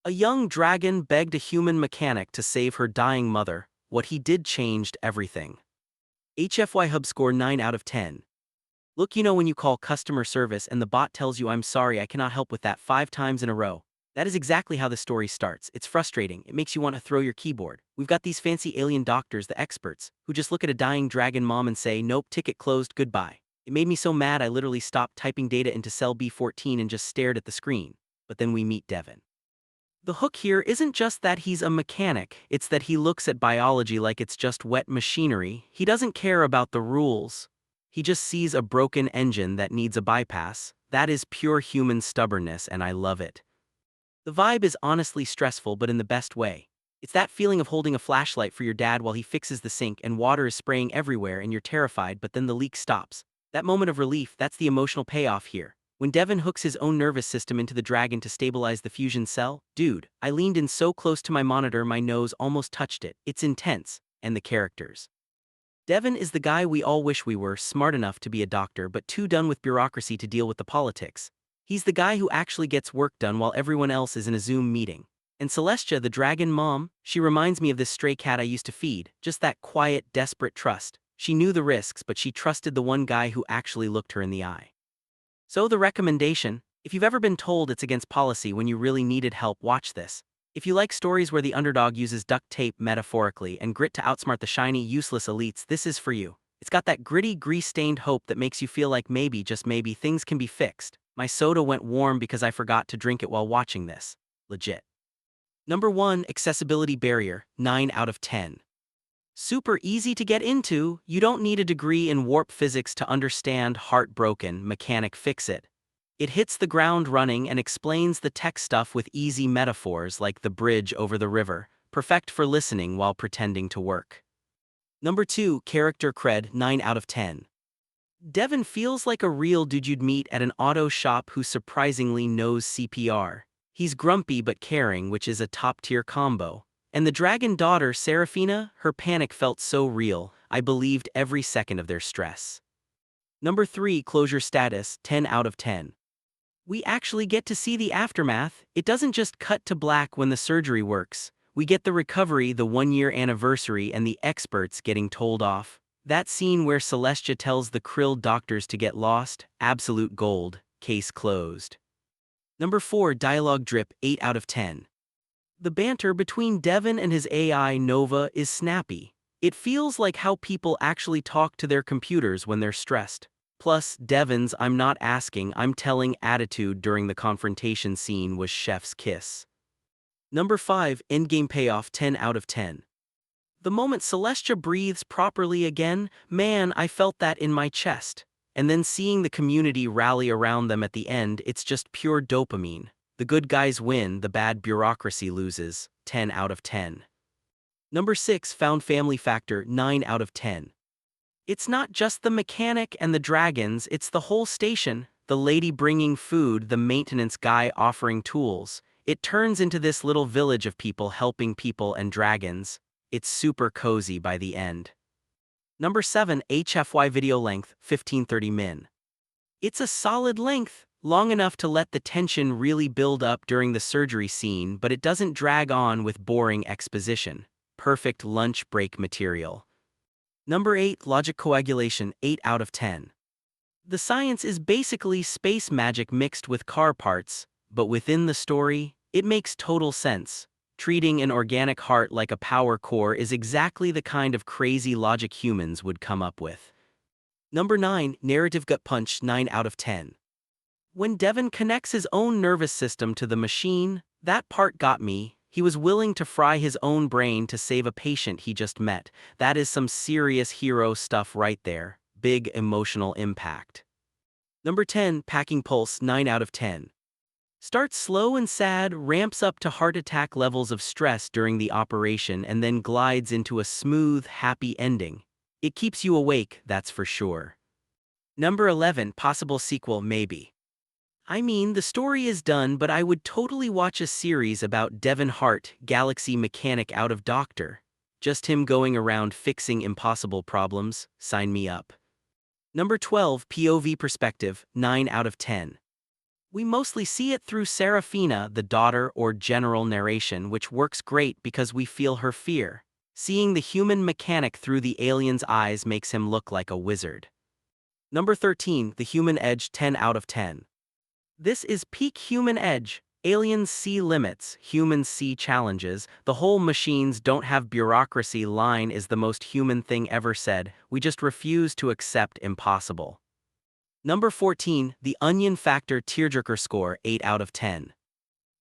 A young dragon begged a human mechanic to save her dying mother. What he did changed everything. HFY Hub score 9 out of 10. Look, when you call customer service and the bot tells you I'm sorry, I cannot help with that 5 times in a row. That is exactly how the story starts. It's frustrating. It makes you want to throw your keyboard. We've got these fancy alien doctors, the experts, who just look at a dying dragon mom and say, nope, ticket closed, goodbye. It made me so mad I literally stopped typing data into cell B14 and just stared at the screen. But then we meet Devin. The hook here isn't just that he's a mechanic, it's that he looks at biology like it's just wet machinery. He doesn't care about the rules. He just sees a broken engine that needs a bypass. That is pure human stubbornness, and I love it. The vibe is honestly stressful, but in the best way. It's that feeling of holding a flashlight for your dad while he fixes the sink and water is spraying everywhere and you're terrified, but then the leak stops. That moment of relief, that's the emotional payoff here. When Devin hooks his own nervous system into the dragon to stabilize the fusion cell, dude, I leaned in so close to my monitor my nose almost touched it. It's intense. And the characters. Devin is the guy we all wish we were, smart enough to be a doctor but too done with bureaucracy to deal with the politics. He's the guy who actually gets work done while everyone else is in a Zoom meeting. And Celestia, the dragon mom, she reminds me of this stray cat I used to feed, just that quiet, desperate trust. She knew the risks, but she trusted the one guy who actually looked her in the eye. So the recommendation, if you've ever been told it's against policy when you really needed help, watch this. If you like stories where the underdog uses duct tape metaphorically and grit to outsmart the shiny, useless elites, this is for you. It's got that gritty, grease-stained hope that makes you feel like maybe, just maybe, things can be fixed. My soda went warm because I forgot to drink it while watching this. Legit. Number 1, accessibility barrier, 9 out of 10. Super easy to get into. You don't need a degree in warp physics to understand heartbroken mechanic fix-it. It hits the ground running and explains the tech stuff with easy metaphors like the bridge over the river, perfect for listening while pretending to work. Number 2, character cred, 9 out of 10. Devin feels like a real dude you'd meet at an auto shop who surprisingly knows CPR. He's grumpy but caring, which is a top-tier combo. And the dragon daughter, Serafina, her panic felt so real, I believed every second of their stress. Number 3, closure status, 10 out of 10. We actually get to see the aftermath. It doesn't just cut to black when the surgery works. We get the recovery, the 1-year anniversary, and the experts getting told off. That scene where Celestia tells the Krill doctors to get lost, absolute gold, case closed. Number 4, dialogue drip, 8 out of 10. The banter between Devin and his AI Nova is snappy. It feels like how people actually talk to their computers when they're stressed. Plus, Devin's "I'm not asking, I'm telling" attitude during the confrontation scene was chef's kiss. Number 5, endgame payoff, 10 out of 10. The moment Celestia breathes properly again, man, I felt that in my chest. And then seeing the community rally around them at the end, it's just pure dopamine. The good guys win, the bad bureaucracy loses, 10 out of 10. Number 6, found family factor, 9 out of 10. It's not just the mechanic and the dragons, it's the whole station, the lady bringing food, the maintenance guy offering tools. It turns into this little village of people helping people and dragons. It's super cozy by the end. Number 7, HFY video length, 1530 min. It's a solid length, long enough to let the tension really build up during the surgery scene, but it doesn't drag on with boring exposition. Perfect lunch break material. Number 8, logic coagulation, 8 out of 10. The science is basically space magic mixed with car parts, but within the story, it makes total sense. Treating an organic heart like a power core is exactly the kind of crazy logic humans would come up with. Number 9, narrative gut punch, 9 out of 10. When Devin connects his own nervous system to the machine, that part got me. He was willing to fry his own brain to save a patient he just met. That is some serious hero stuff right there. Big emotional impact. Number 10, packing pulse, 9 out of 10. Starts slow and sad, ramps up to heart attack levels of stress during the operation, and then glides into a smooth, happy ending. It keeps you awake, that's for sure. Number 11, possible sequel, maybe. I mean, the story is done, but I would totally watch a series about Devin Hart, galaxy mechanic out of Doctor. Just him going around fixing impossible problems, sign me up. Number 12, POV perspective, 9 out of 10. We mostly see it through Serafina, the daughter or general narration, which works great because we feel her fear. Seeing the human mechanic through the alien's eyes makes him look like a wizard. Number 13, The Human Edge, 10 out of 10. This is peak human edge. Aliens see limits, humans see challenges. The whole machines don't have bureaucracy line is the most human thing ever said. We just refuse to accept impossible. Number 14, The Onion Factor tearjerker score, 8 out of 10.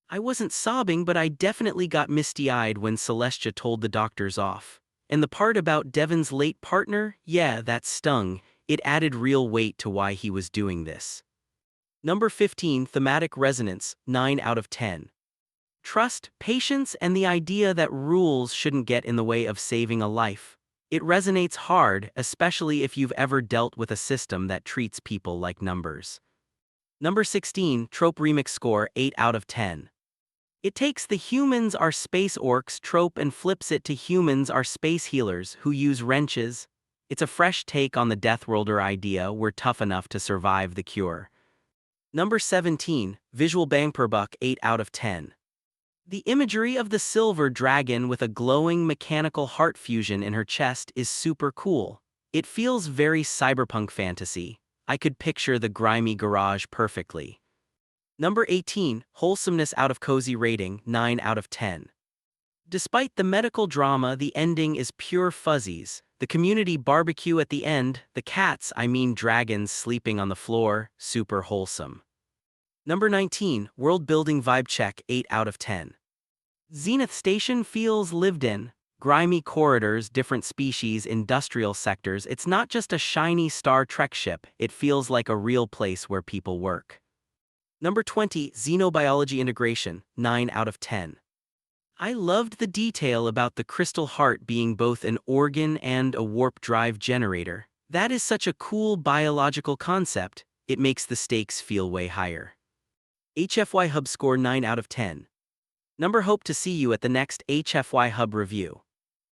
I wasn't sobbing, but I definitely got misty-eyed when Celestia told the doctors off. And the part about Devon's late partner, yeah, that stung. It added real weight to why he was doing this. Number 15, Thematic Resonance, 9 out of 10. Trust, patience, and the idea that rules shouldn't get in the way of saving a life. It resonates hard, especially if you've ever dealt with a system that treats people like numbers. Number 16, Trope Remix score, 8 out of 10. It takes the humans are space orcs trope and flips it to humans are space healers who use wrenches. It's a fresh take on the Deathworlder idea we're tough enough to survive the cure. Number 17, Visual Bang per Buck, 8 out of 10. The imagery of the silver dragon with a glowing mechanical heart fusion in her chest is super cool. It feels very cyberpunk fantasy. I could picture the grimy garage perfectly. Number 18, Wholesomeness out of Cozy rating, 9 out of 10. Despite the medical drama, the ending is pure fuzzies. The community barbecue at the end, the cats, dragons sleeping on the floor, super wholesome. Number 19, World Building Vibe check, 8 out of 10. Zenith Station feels lived in. Grimy corridors, different species, industrial sectors. It's not just a shiny Star Trek ship, it feels like a real place where people work. Number 20, Xenobiology integration, 9 out of 10. I loved the detail about the crystal heart being both an organ and a warp drive generator. That is such a cool biological concept, it makes the stakes feel way higher. HFY Hub score, 9 out of 10. Hope to see you at the next HFY Hub review.